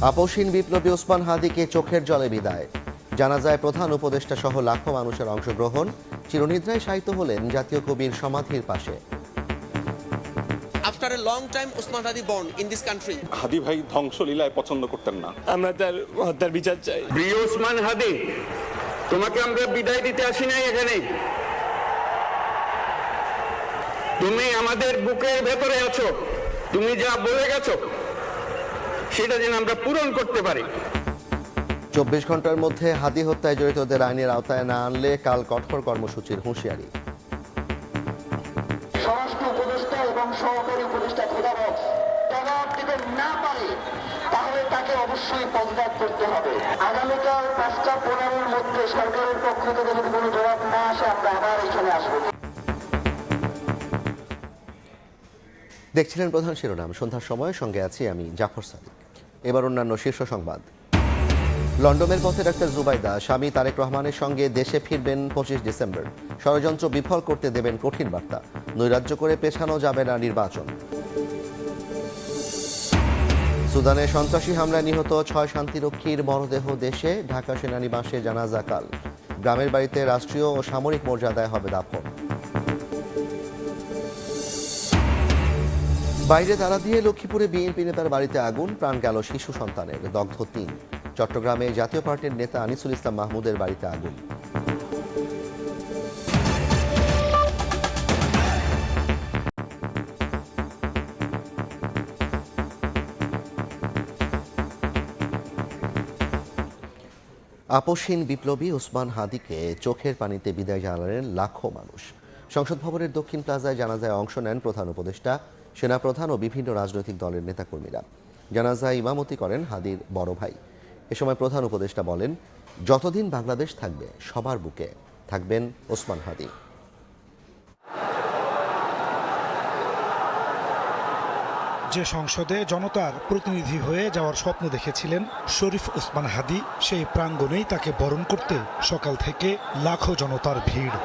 আপসহীন বিপ্লবী ওসমান হাদিকে চোখের জলে বিদায়। জানাজায় প্রধান উপদেষ্টা সহ লাখো মানুষের অংশগ্রহণ। চিরনিদ্রায় শায়িত হলেন জাতীয় কবির সমাধির পাশে। After a long time, Usman Hadi born in this country. হাদি ভাই ধ্বংসলীলায় পছন্দ করতেন না। আমরা তার হত্যার বিচার চাই। প্রিয় ওসমান হাদি, তোমাকে আমরা বিদায় দিতে আসি নাই এখানে। তুমি আমাদের বুকের ভেতরে আছো। তুমি যা বলে গেছো সেটা যেন আমরা পূরণ করতে পারি। 24 ঘন্টার মধ্যে হাদি হত্যায় জড়িতদের আইনের আওতায় না আনলে কাল কঠোর কর্মসূচির হুঁশিয়ারি। স্বরাষ্ট্র উপদেষ্টা এবং সহকারী উপদেষ্টা খোদাবক্স জবাব দিতে না পারে তাহলে তাকে অবশ্যই পদত্যাগ করতে হবে। আগামীকাল 5টা 15-এর মধ্যে সরকারের পক্ষ থেকে যদি কোনো জবাব না আসে আমরা আবার এখানে আসবো। দেখছিলেন প্রধান শিরোনাম। সন্ধ্যার সময় সঙ্গে আছি আমি জাফর সাদিক। এবার অন্যান্য শীর্ষ সংবাদ। লন্ডনের পথে ডাক্তার জুবাইদা স্বামী তারেক রহমানের সঙ্গে দেশে ফিরবেন 25 ডিসেম্বর। ষড়যন্ত্র বিফল করতে দেবেন কঠিন বার্তা। নৈরাজ্য করে পেছানো যাবে না নির্বাচন। সুদানে সন্ত্রাসী হামলায় নিহত 6 শান্তিরক্ষীর মরদেহ দেশে। ঢাকা সেনানিবাসে জানাজা কাল। গ্রামের বাড়িতে রাষ্ট্রীয় ও সামরিক মর্যাদায় হবে দাফন। বাইরে তালা দিয়ে লক্ষ্মীপুরে বিএনপি নেতার বাড়িতে আগুন। প্রাণ গেল শিশু সন্তানের, দগ্ধ 3। চট্টগ্রামে জাতীয় পার্টির নেতা আনিসুল ইসলাম মাহমুদের বাড়িতে আগুন। আপসহীন বিপ্লবী ওসমান হাদিকে চোখের পানিতে বিদায় জানালেন লাখো মানুষ। সংসদ ভবনের দক্ষিণ প্লাজায় জানাজায় অংশ নেন প্রধান উপদেষ্টা, সেনাপ্রধান ও বিভিন্ন রাজনৈতিক দলের নেতাকর্মীরা। জানাজায় ইমামতি করেন হাদির বড় ভাই। এ সময় প্রধান উপদেষ্টা বলেন, যতদিন বাংলাদেশ থাকবে সবার বুকে থাকবেন ওসমান হাদি। যে সংসদে জনতার প্রতিনিধি হয়ে যাওয়ার স্বপ্ন দেখেছিলেন শরীফ ওসমান হাদি, সেই প্রাঙ্গণেই তাকে বরণ করতে সকাল থেকে লাখো জনতার ভিড়।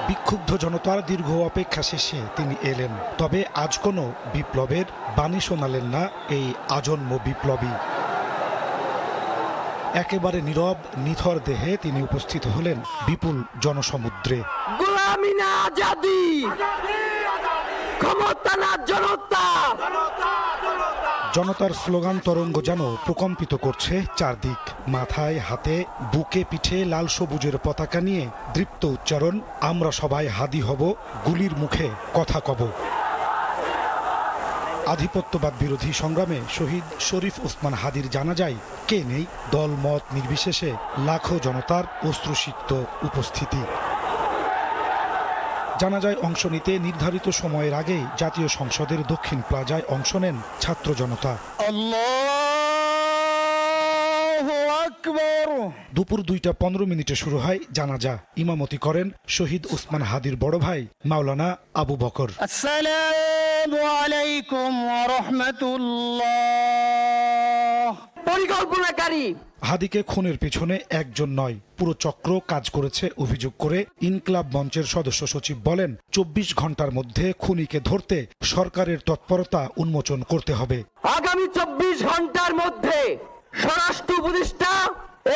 বিক্ষুব্ধ জনতার দীর্ঘ অপেক্ষা শেষে তিনি এলেন। তবে আজ কোনো বিপ্লবের বাণী শোনালেন না এই আজন্ম বিপ্লবী। একেবারে নীরব নিথর দেহে তিনি উপস্থিত হলেন বিপুল জনসমুদ্রে। গোলামি না আজাদি, ক্ষমতা না জনতা। জনতার স্লোগান তরঙ্গ যেন প্রকম্পিত করছে চারদিক। মাথায় হাতে বুকে পিঠে লাল সবুজের পতাকা নিয়ে দৃপ্ত উচ্চারণ, আমরা সবাই হাদি হব, গুলির মুখে কথা কব। আধিপত্যবাদ বিরোধী সংগ্রামে শহীদ শরীফ ওসমান হাদির জানাজায় কে নেই, দল মত নির্বিশেষে লাখো জনতার অশ্রুসিক্ত উপস্থিতি। জানাজায় অংশ নিতে নির্ধারিত সময়ের আগেই জাতীয় সংসদের দক্ষিণ প্লাজায় অংশ নেন ছাত্র জনতা। দুপুর 2টা 15 শুরু হয় জানাজা। ইমামতি করেন শহীদ ওসমান হাদির বড় ভাই মাওলানা আবু বকর। আসসালামু আলাইকুম ওয়া রাহমাতুল্লাহ। পরিকল্পনাকারী হাদিকে খুনের পিছনে একজন নয়, পুরো চক্র কাজ করেছে অভিযোগ করে ইনকিলাব মঞ্চের সদস্য সচিব বলেন, 24 ঘন্টার মধ্যে খুনিকে ধরতে সরকারের তৎপরতা উন্মোচন করতে হবে। আগামী 24 ঘন্টার মধ্যে স্বরাষ্ট্র উপদেষ্টা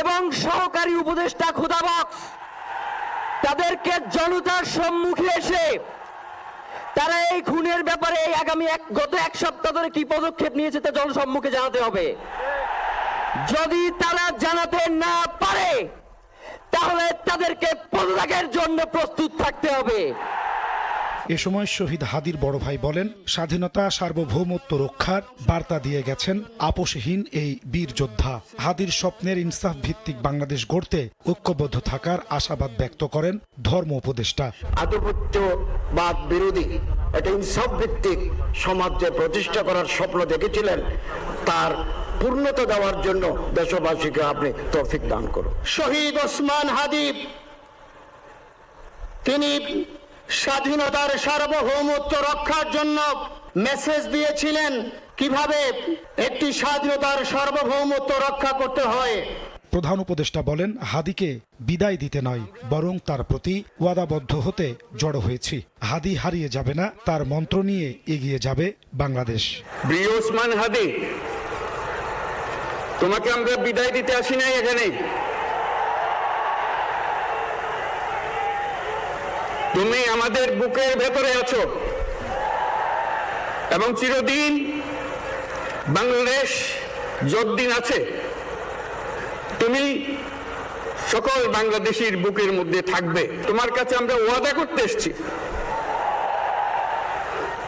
এবং সহকারী উপদেষ্টা খোদাবক্স তাদেরকে জনতার সম্মুখে এসে তারা এই খুনের ব্যাপারে গত এক সপ্তাহ ধরে কি পদক্ষেপ নিয়েছে তা জনসম্মুখে জানাতে হবে। যদি তারা জানাতে না পারে তাহলে তাদেরকে পদত্যাগের জন্য প্রস্তুত থাকতে হবে। এ সময় শহীদ হাদির বড় ভাই বলেন, স্বাধীনতা সার্বভৌমত্ব রক্ষার বার্তা দিয়ে গেছেন আপোষহীন এই বীর যোদ্ধা। হাদির স্বপ্নের ইনসাফ ভিত্তিক বাংলাদেশ গড়তে ঐক্যবদ্ধ থাকার আশাবাদ ব্যক্ত করেন ধর্ম উপদেষ্টা। আধিপত্যবাদ বিরোধী একটা ইনসাফ ভিত্তিক সমাজ যে প্রতিষ্ঠা করার স্বপ্ন দেখেছিলেন, তার পূর্ণতা দেওয়ার জন্য দেশবাসীকে আপনি তৌফিক দান করুন। শহীদ ওসমান হাদি তিনি স্বাধীনতার সার্বভৌমত্ব রক্ষার জন্য মেসেজ দিয়েছিলেন কিভাবে একটি স্বাধীনতার সার্বভৌমত্ব রক্ষা করতে হয়। প্রধান উপদেষ্টা বলেন, হাদিকে বিদায় দিতে নয়, বরং তার প্রতি ওয়াদাবদ্ধ হতে জড়ো হয়েছি। হাদি হারিয়ে যাবে না, তার মন্ত্র নিয়ে এগিয়ে যাবে বাংলাদেশ। প্রিয় ওসমান হাদি, তোমাকে আমরা বিদায় দিতে আসি নাই এখানে। তুমি আমাদের বুকের ভেতরে আছো এবং চিরদিন বাংলাদেশ যতদিন আছে তুমি সকল বাংলাদেশির বুকের মধ্যে থাকবে। তোমার কাছে আমরা ওয়াদা করতে এসেছি,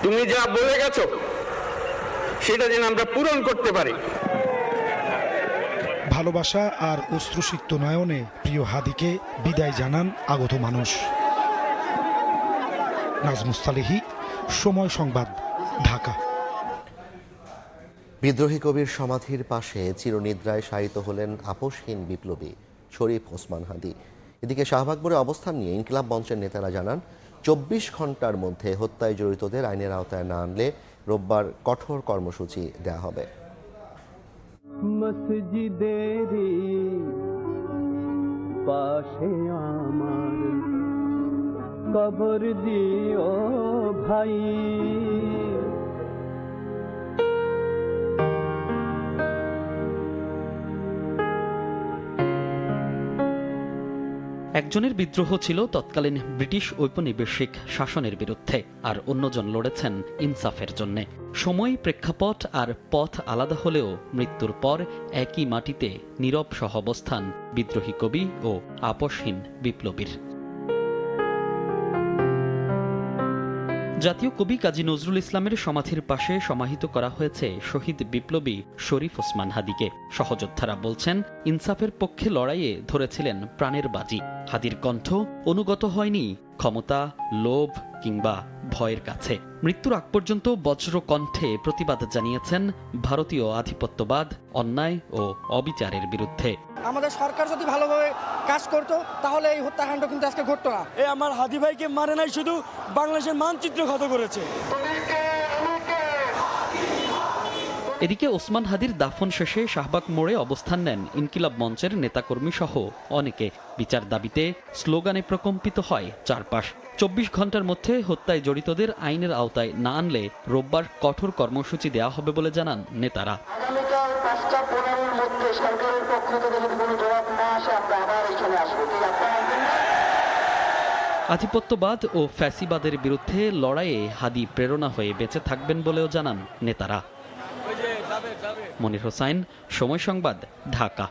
তুমি যা বলে গেছো সেটা যেন আমরা পূরণ করতে পারি। ভালোবাসা আর অশ্রুসিক্ত নয়নে প্রিয় হাদিকে বিদায় জানান আগত মানুষ। নাজমুস সালেহী, সময় সংবাদ, ঢাকা। বিদ্রোহী কবির সমাধির পাশে চিরনিদ্রায় শায়িত হলেন আপোষহীন বিপ্লবী শরীফ ওসমান হাদি। এদিকে শাহবাগ মোড়ে অবস্থান নিয়ে ইনকিলাব মঞ্চের নেতারা জানান, 24 ঘন্টার মধ্যে হত্যায় জড়িতদের আইনের আওতায় না আনলে রোববার কঠোর কর্মসূচি দেয়া হবে। মসজিদেরি পাশে আমার কবর দিও ভাই। একজনের বিদ্রোহ ছিল তৎকালীন ব্রিটিশ ঔপনিবেশিক শাসনের বিরুদ্ধে, আর অন্যজন লড়েছেন ইনসাফের জন্যে। সময়, প্রেক্ষাপট আর পথ আলাদা হলেও মৃত্যুর পর একই মাটিতে নীরব সহাবস্থান বিদ্রোহী কবি ও আপোষহীন বিপ্লবীর। জাতীয় কবি কাজী নজরুল ইসলামের সমাধির পাশে সমাহিত করা হয়েছে শহীদ বিপ্লবী শরীফ ওসমান হাদিকে। সহযোদ্ধারা বলছেন, ইনসাফের পক্ষে লড়াইয়ে ধরেছিলেন প্রাণের বাজি। হাদির কণ্ঠ অনুগত হয়নি ক্ষমতা, লোভ কিংবা ভয়ের কাছে। মৃত্যুর আগ পর্যন্ত বজ্র কণ্ঠে প্রতিবাদ জানিয়েছেন ভারতীয় আধিপত্যবাদ, অন্যায় ও অবিচারের বিরুদ্ধে। আমাদের সরকার যদি ভালোভাবে কাজ করতো তাহলে এই হত্যাকাণ্ড কিন্তু আজকে ঘটতো না। এই আমার হাদি ভাইকে মারে নাই, শুধু বাংলাদেশের মানচিত্র ক্ষত করেছে। এদিকে ওসমান হাদির দাফন শেষে শাহবাগ মোড়ে অবস্থান নেন ইনকিলাব মঞ্চের নেতাকর্মী সহ অনেকে। বিচার দাবিতে স্লোগানে প্রকম্পিত হয় চারপাশ। 24 ঘন্টার মধ্যে হত্যায় জড়িতদের আইনের আওতায় না আনলে রোববার কঠোর কর্মসূচি দেওয়া হবে বলে জানান নেতারা। আগামীকাল 5টা 15-এর মধ্যে সরকারের পক্ষ থেকে যদি কোনো জবাব না আসে আমরা আবার এখানে আসবো। আধিপত্যবাদ ও ফ্যাসিবাদের বিরুদ্ধে লড়াইয়ে হাদি প্রেরণা হয়ে বেঁচে থাকবেন বলেও জানান নেতারা। মনির হোসাইন, সময় সংবাদ, ঢাকা।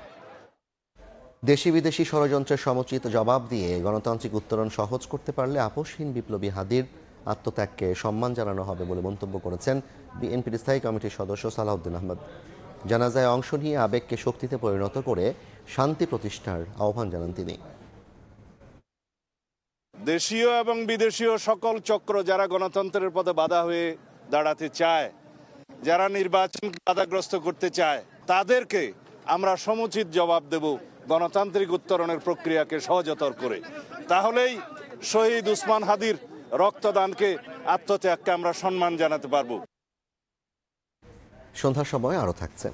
দেশি বিদেশি ষড়যন্ত্রের সমুচিত জবাব দিয়ে গণতান্ত্রিক উত্তরণ সহজ করতে পারলে আপোষহীন বিপ্লবী হাদির আত্মত্যাগকে সম্মান জানানো হবে বলে মন্তব্য করেছেন বিএনপির স্থায়ী কমিটির সদস্য সালাউদ্দিন আহমদ। জানাজায় অংশ নিয়ে আবেগকে শক্তিতে পরিণত করে শান্তি প্রতিষ্ঠার আহ্বান জানান তিনি। দেশীয় এবং বিদেশীয় সকল চক্র যারা গণতন্ত্রের পথে বাধা হয়ে দাঁড়াতে চায়, যারা নির্বাচনকে বাধাগ্রস্ত করতে চায়, তাদেরকে আমরা সমুচিত জবাব দেব গণতান্ত্রিক উত্তরণের প্রক্রিয়াকে সহজতর করে। তাহলেই শহীদ ওসমান হাদির রক্তদানকে, আত্মত্যাগকে আমরা সম্মান জানাতে পারব। সন্ধ্যার সময় আরও থাকছে।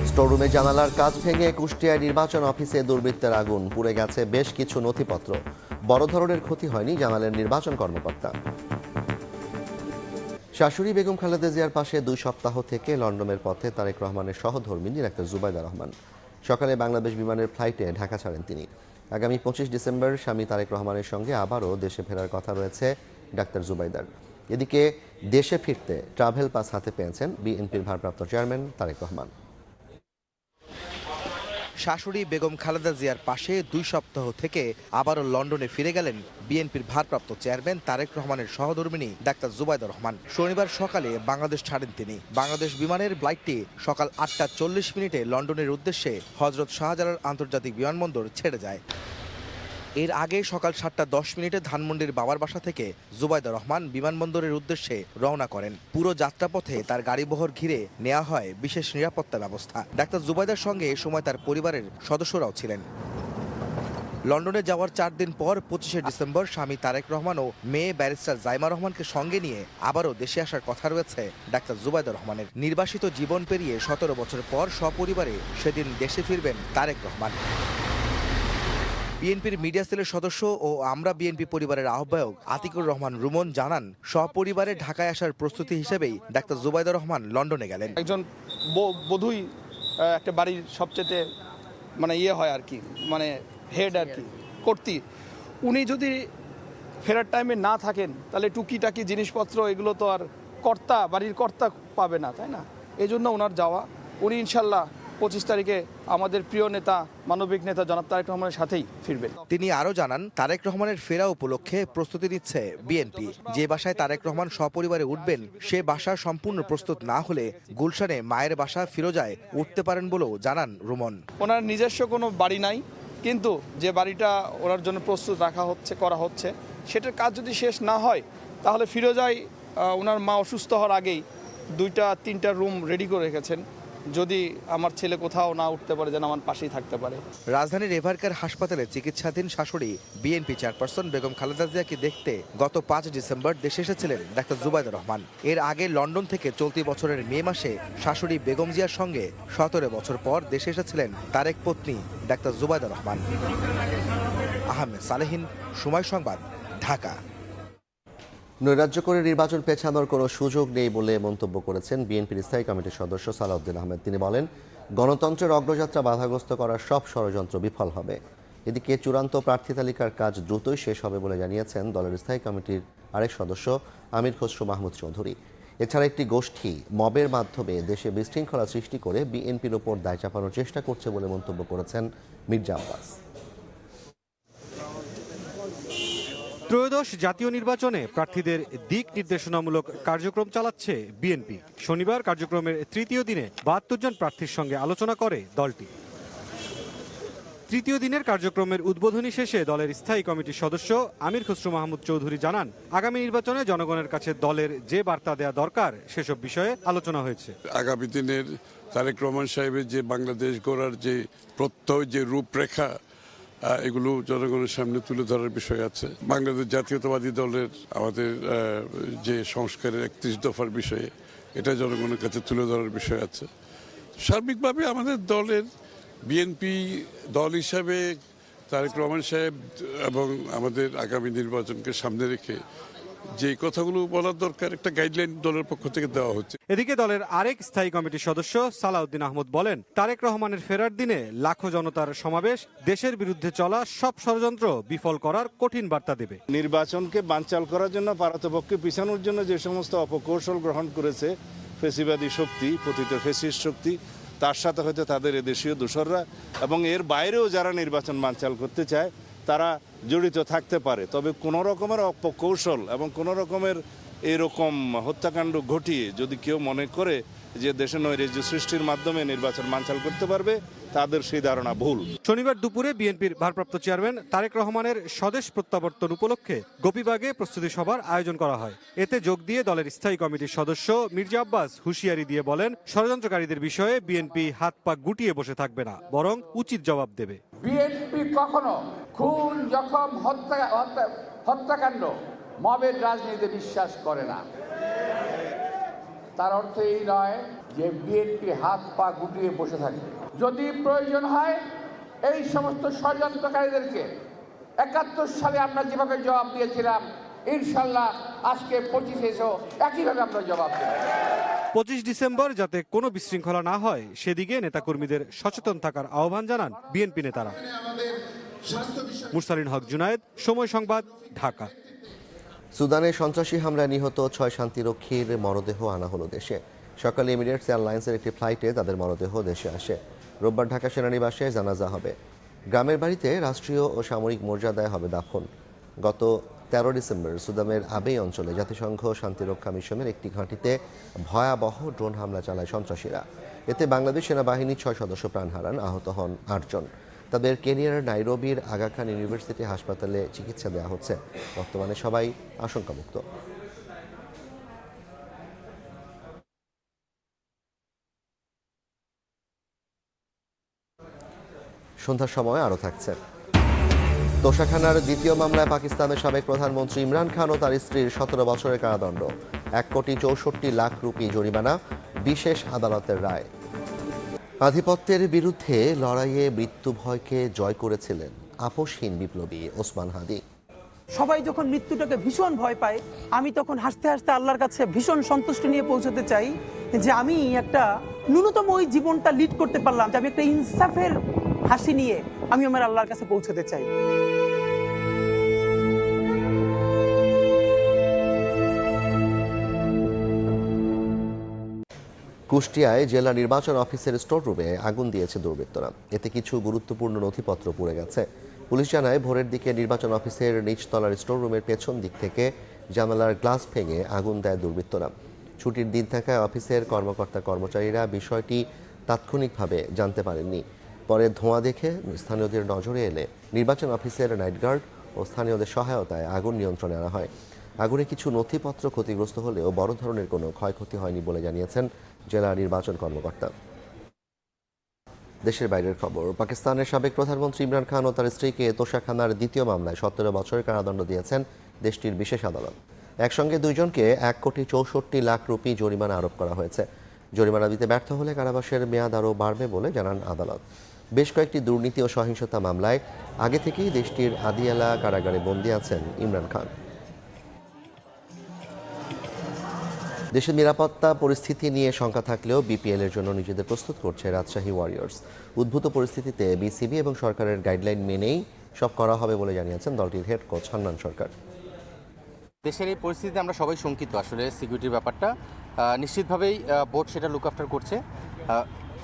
স্টোররুমে জানালার কাঁচ ভেঙে কুষ্টিয়ায় নির্বাচন অফিসে দুর্বৃত্তের আগুন, পুড়ে গেছে বেশ কিছু নথিপত্র। বড় ধরনের ক্ষতি হয়নি, জানালেন নির্বাচন কর্মকর্তা। শাশুড়ি বেগম খালেদা জিয়ার পাশে 2 সপ্তাহ থেকে লন্ডনের পথে তারেক রহমানের সহধর্মিণী ডাক্তার জুবাইদা রহমান। সকালে বাংলাদেশ বিমানের ফ্লাইটে ঢাকা ছাড়েন তিনি। আগামী 25 ডিসেম্বর স্বামী তারেক রহমানের সঙ্গে আবারও দেশে ফেরার কথা রয়েছে ডাক্তার জুবাইদার। এদিকে দেশে ফিরতে ট্রাভেল পাস হাতে পেয়েছেন বিএনপির ভারপ্রাপ্ত চেয়ারম্যান তারেক রহমান। শাশুড়ি বেগম খালেদা জিয়ার পাশে 2 সপ্তাহ থেকে আবারও লন্ডনে ফিরে গেলেন বিএনপির ভারপ্রাপ্ত চেয়ারম্যান তারেক রহমানের সহধর্মিণী ডাক্তার জুবাইদা রহমান। শনিবার সকালে বাংলাদেশ ছাড়েন তিনি। বাংলাদেশ বিমানের ফ্লাইটটি সকাল 8টা 40 লন্ডনের উদ্দেশ্যে হজরত শাহজালাল আন্তর্জাতিক বিমানবন্দর ছেড়ে যায়। এর আগে সকাল 7টা 10 ধানমন্ডির বাবার বাসা থেকে জুবাইদা রহমান বিমানবন্দরের উদ্দেশ্যে রওনা করেন। পুরো যাত্রাপথে তার গাড়িবহর ঘিরে নেওয়া হয় বিশেষ নিরাপত্তা ব্যবস্থা। ডাক্তার জুবাইদার সঙ্গে এ সময় তার পরিবারের সদস্যরাও ছিলেন। লন্ডনে যাওয়ার 4 দিন পর 25শে ডিসেম্বর স্বামী তারেক রহমান ও মেয়ে ব্যারিস্টার জাইমা রহমানকে সঙ্গে নিয়ে আবারও দেশে আসার কথা রয়েছে ডাক্তার জুবাইদুর রহমানের। নির্বাসিত জীবন পেরিয়ে 17 বছর পর সপরিবারে সেদিন দেশে ফিরবেন তারেক রহমান। বিএনপির মিডিয়া সেলের সদস্য ও আমরা বিএনপি পরিবারের আহ্বায়ক আতিকুর রহমান রুমন জানান, সপরিবারে ঢাকায় আসার প্রস্তুতি হিসেবেই ডাক্তার জুবাইদুর রহমান লন্ডনে গেলেন। একজন বধূই একটা বাড়ির সবচেয়ে মানে হয় আর কি, মানে হেড আর কি, কর্ত্রী। উনি যদি ফেরার টাইমে না থাকেন তাহলে টুকিটাকি জিনিসপত্র এগুলো তো আর বাড়ির কর্তা পাবে না, তাই না? এই জন্য ওনার যাওয়া। উনি ইনশাল্লাহ 25 তারিখে আমাদের প্রিয় নেতা, মানবিক নেতা জনাব তারেক রহমানের সাথেই ফিরবেন। তিনি আরও জানান, তারেক রহমানের ফেরা উপলক্ষে প্রস্তুতি নিচ্ছে বিএনপি। যে বাসায় তারেক রহমান সপরিবারে উঠবেন সে বাসা সম্পূর্ণ প্রস্তুত না হলে গুলশানে মায়ের বাসা ফিরোজায় উঠতে পারেন বলেও জানান রুমন। ওনার নিজস্ব কোনো বাড়ি নাই, কিন্তু যে বাড়িটা ওনার জন্য প্রস্তুত করা হচ্ছে সেটার কাজ যদি শেষ না হয় তাহলে ফিরোজায় ওনার মা অসুস্থ হওয়ার আগেই 2-3টা রুম রেডি করে রেখেছেন। যদি আমার ছেলে কোথাও না উঠতে পারে যেন আমার পাশেই থাকতে পারে। রাজধানীর এভারকেয়ার হাসপাতালে চিকিৎসাধীন শাশুড়ি বিএনপি চেয়ারপারসন বেগম খালেদা জিয়াকে দেখতে গত 5 ডিসেম্বর দেশে এসেছিলেন ডাক্তার জুবাইদুর রহমান। এর আগে লন্ডন থেকে চলতি বছরের মে মাসে শাশুড়ি বেগম জিয়ার সঙ্গে 17 বছর পর দেশে এসেছিলেন তারেক পত্নী ডাক্তার জুবাইদুর রহমান। আহমেদ সালেহিন, সময় সংবাদ, ঢাকা। নৈরাজ্য করে নির্বাচন পেছানোর কোনো সুযোগ নেই বলে মন্তব্য করেছেন বিএনপির স্থায়ী কমিটির সদস্য সালাউদ্দিন আহমেদ। তিনি বলেন, গণতন্ত্রের অগ্রযাত্রা বাধাগ্রস্ত করার সব ষড়যন্ত্র বিফল হবে। এদিকে চূড়ান্ত প্রার্থী তালিকার কাজ দ্রুতই শেষ হবে বলে জানিয়েছেন দলের স্থায়ী কমিটির আরেক সদস্য আমির খসরু মাহমুদ চৌধুরী। এছাড়া একটি গোষ্ঠী মবের মাধ্যমে দেশে বিশৃঙ্খলা সৃষ্টি করে বিএনপির ওপর দায় চাপানোর চেষ্টা করছে বলে মন্তব্য করেছেন মির্জা আব্বাস। ত্রয়োদশ জাতীয় নির্বাচনে প্রার্থীদের দিক নির্দেশনামূলক কার্যক্রম চালাচ্ছে বিএনপি। শনিবার কার্যক্রমের তৃতীয় দিনে 72 জন প্রার্থীর সঙ্গে আলোচনা করে দলটি। তৃতীয় দিনের কার্যক্রমের উদ্বোধনী শেষে দলের স্থায়ী কমিটির সদস্য আমির খসরু মাহমুদ চৌধুরী জানান, আগামী নির্বাচনে জনগণের কাছে দলের যে বার্তা দেওয়া দরকার সেসব বিষয়ে আলোচনা হয়েছে। আগামী দিনের তারেক রহমান সাহেবের যে বাংলাদেশ গড়ার যে প্রত্যয়, যে রূপরেখা, এগুলো জনগণের সামনে তুলে ধরার বিষয় আছে। বাংলাদেশ জাতীয়তাবাদী দলের আমাদের যে সংস্কারের 31 দফার বিষয়ে এটা জনগণের কাছে তুলে ধরার বিষয় আছে। সার্বিকভাবে আমাদের দলের বিএনপি দল হিসাবে তারেক রহমান সাহেব এবং আমাদের আগামী নির্বাচনকে সামনে রেখে যে কথাগুলো বলার দরকার একটা গাইডলাইন দলের পক্ষ থেকে দেওয়া হচ্ছে। এদিকে দলের আরেক স্থায়ী কমিটির সদস্য সালাউদ্দিন আহমদ বলেন, তারেক রহমানের ফেরার দিনে লাখো জনতার সমাবেশ দেশের বিরুদ্ধে চলা সব ষড়যন্ত্র বিফল করার কঠিন বার্তা দেবে। নির্বাচনকে বানচাল করার জন্য, পারতপক্ষে পিছানোর জন্য যে সমস্ত অপকৌশল গ্রহণ করেছে ফেসিবাদী শক্তি, পতিত ফেসিস্ট শক্তি, তার সাথে হয়তো তাদের এদেশীয় দোসররা এবং এর বাইরেও যারা নির্বাচন বানচাল করতে চায় তারা জড়িত থাকতে পারে। তবে কোনো রকমের অপকৌশল এবং কোনো রকমের এরকম হত্যাকাণ্ড ঘটিয়ে যদি কেউ মনে করে যে দেশে নৈরাজ্য সৃষ্টির মাধ্যমে নির্বাচন বানচাল করতে পারবে, তাদের সেই ধারণা ভুল। শনিবার দুপুরে বিএনপির ভারপ্রাপ্ত চেয়ারম্যান তারেক রহমানের স্বদেশ প্রত্যাবর্তন উপলক্ষে গোপীবাগে প্রস্তুতি সভার আয়োজন করা হয়। এতে যোগ দিয়ে দলের স্থায়ী কমিটির সদস্য মির্জা আব্বাস হুঁশিয়ারি দিয়ে বলেন, ষড়যন্ত্রকারীদের বিষয়ে বিএনপি হাত পা গুটিয়ে বসে থাকবে না, বরং উচিত জবাব দেবে। বিএনপি কখনো খুন, জখম, হত্যাকাণ্ড, মবের রাজনীতিতে বিশ্বাস করে না। তার অর্থ এই নয় যে বিএনপি হাত পা গুটিয়ে বসে থাকবে। যদি প্রয়োজন হয় এই সমস্ত ষড়যন্ত্রকারীদেরকে 71 সালে আমরা যেভাবে জবাব দিয়েছিলাম, ইনশাল্লাহ আজকে 25-এও একইভাবে আমরা জবাব দেব। 25 ডিসেম্বর যাতে কোনো বিশৃঙ্খলা না হয় সেদিকে নেতাকর্মীদের সচেতন থাকার আহ্বান জানান বিএনপি নেতারা। মুরসালিন হক জুনায়েদ, সময় সংবাদ, ঢাকা। সুদানে সন্ত্রাসী হামলায় নিহত 6 শান্তিরক্ষীর মরদেহ আনা হলো দেশে। সকালে এমিরেটস এয়ারলাইন্সের একটি ফ্লাইটে তাদের মরদেহ দেশে আসে। রোববার ঢাকা সেনানিবাসে জানাজা হবে। গ্রামের বাড়িতে রাষ্ট্রীয় ও সামরিক মর্যাদায় হবে দাফন। গত 13 ডিসেম্বর সুদানের আবেই অঞ্চলে জাতিসংঘ শান্তিরক্ষা মিশনের একটি ঘাঁটিতে ভয়াবহ ড্রোন হামলা চালায় সন্ত্রাসীরা। এতে বাংলাদেশ সেনাবাহিনীর 6 সদস্য প্রাণ হারান, আহত হন 8 জন। তাদের কেনিয়ার নাইরোবির আগা খান ইউনিভার্সিটি হাসপাতালে চিকিৎসা দেওয়া হচ্ছে। বর্তমানে সবাই আশঙ্কামুক্ত। সন্ধ্যার সময় আরও থাকছে। তোষাখানার দ্বিতীয় মামলায় পাকিস্তানের সাবেক প্রধানমন্ত্রী ইমরান খান ও তার স্ত্রীর 17 বছরের কারাদণ্ড, 1,64,00,000 রুপি জরিমানা, বিশেষ আদালতের রায়। আধিপত্যের বিরুদ্ধে লড়াইয়ে মৃত্যু ভয়কে জয় করেছিলেন আপোষহীন বিপ্লবী ওসমান হাদি। সবাই যখন মৃত্যুটাকে ভীষণ ভয় পায়, আমি তখন হাসতে হাসতে আল্লাহর কাছে ভীষণ সন্তুষ্টি নিয়ে পৌঁছতে চাই যে আমি একটা ন্যূনতম ওই জীবনটা লিড করতে পারলাম, যে আমি একটা ইনসাফের হাসি নিয়ে আমি আমার আল্লাহর কাছে পৌঁছতে চাই। কুষ্টিয়ায় জেলা নির্বাচন অফিসের স্টোর রুমে আগুন দিয়েছে দুর্বৃত্তরা। এতে কিছু গুরুত্বপূর্ণ নথিপত্র পুড়ে গেছে। পুলিশ জানায়, ভোরের দিকে নির্বাচন অফিসের নিচতলার স্টোর রুমের পেছন দিক থেকে জানালার গ্লাস ভেঙে আগুন দেয় দুর্বৃত্তরা। ছুটির দিন থাকায় অফিসের কর্মকর্তা কর্মচারীরা বিষয়টি তাৎক্ষণিকভাবে জানতে পারেননি। পরে ধোঁয়া দেখে স্থানীয়দের নজরে এলে নির্বাচন অফিসের নাইট গার্ড ও স্থানীয়দের সহায়তায় আগুন নিয়ন্ত্রণে আনা হয়। আগুনে কিছু নথিপত্র ক্ষতিগ্রস্ত হলেও বড় ধরনের কোনো ক্ষয়ক্ষতি হয়নি বলে জানিয়েছেন জেলা নির্বাচন কর্মকর্তা। দেশের বাইরের খবর, পাকিস্তানের সাবেক প্রধানমন্ত্রী ইমরান খান ও তার স্ত্রীকে তোষাখানার দ্বিতীয় মামলায় 17 বছরের কারাদণ্ড দিয়েছেন দেশটির বিশেষ আদালত। একসঙ্গে দুইজনকে 1,64,00,000 রুপি জরিমানা আরোপ করা হয়েছে। জরিমানা দিতে ব্যর্থ হলে কারাবাসের মেয়াদ আরও বাড়বে বলে জানান আদালত। বেশ কয়েকটি দুর্নীতি ও সহিংসতা মামলায় আগে থেকেই দেশটির আদিয়ালা কারাগারে বন্দী আছেন ইমরান খান। দেশের নিরাপত্তা পরিস্থিতি নিয়ে শঙ্কা থাকলেও বিপিএল এর জন্য নিজেদের প্রস্তুত করছে রাজশাহী ওয়ারিয়র্স। উদ্ভূত পরিস্থিতিতে বিসিবি এবং সরকারের গাইডলাইন মেনেই সব করা হবে বলে জানিয়েছেন দলটির হেড কোচ হান্নান সরকার। দেশের এই পরিস্থিতিতে আমরা সবাই শঙ্কিত। আসলে সিকিউরিটির ব্যাপারটা নিশ্চিতভাবেই বোর্ড সেটা লুক আফটার করছে।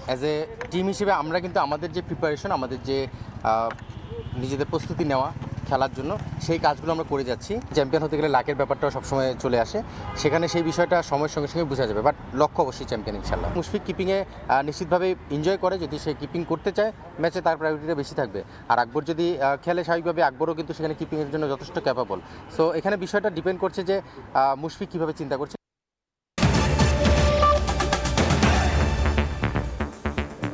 অ্যাজ এ টিম হিসেবে আমরা কিন্তু আমাদের যে প্রিপারেশন, আমাদের যে নিজেদের প্রস্তুতি নেওয়া খেলার জন্য, সেই কাজগুলো আমরা করে যাচ্ছি। চ্যাম্পিয়ন হতে গেলে লাকের ব্যাপারটাও সবসময় চলে আসে, সেখানে সেই বিষয়টা সময়ের সঙ্গে সঙ্গে বোঝা যাবে, বাট লক্ষ্য অবশ্যই চ্যাম্পিয়ন ইনশাল্লাহ। মুশফিক কিপিংয়ে নিশ্চিতভাবে এনজয় করে, যদি সে কিপিং করতে চায় ম্যাচে তার প্রায়োরিটিটা বেশি থাকবে। আর আকবর যদি খেলে স্বাভাবিকভাবে আকবরও কিন্তু সেখানে কিপিংয়ের জন্য যথেষ্ট ক্যাপাবল। সো এখানে বিষয়টা ডিপেন্ড করছে যে মুশফিক কীভাবে চিন্তা করছে।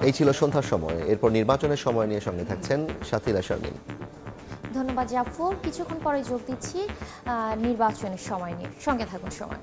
এই ছিল সন্ধ্যার সময়। এরপর নির্বাচনের সময় নিয়ে সঙ্গে থাকছেন সাথীরা শারমিন। ধন্যবাদ জাফর। কিছুক্ষণ পরে যোগ দিচ্ছি নির্বাচনের সময় নিয়ে। সঙ্গে থাকুন সময়।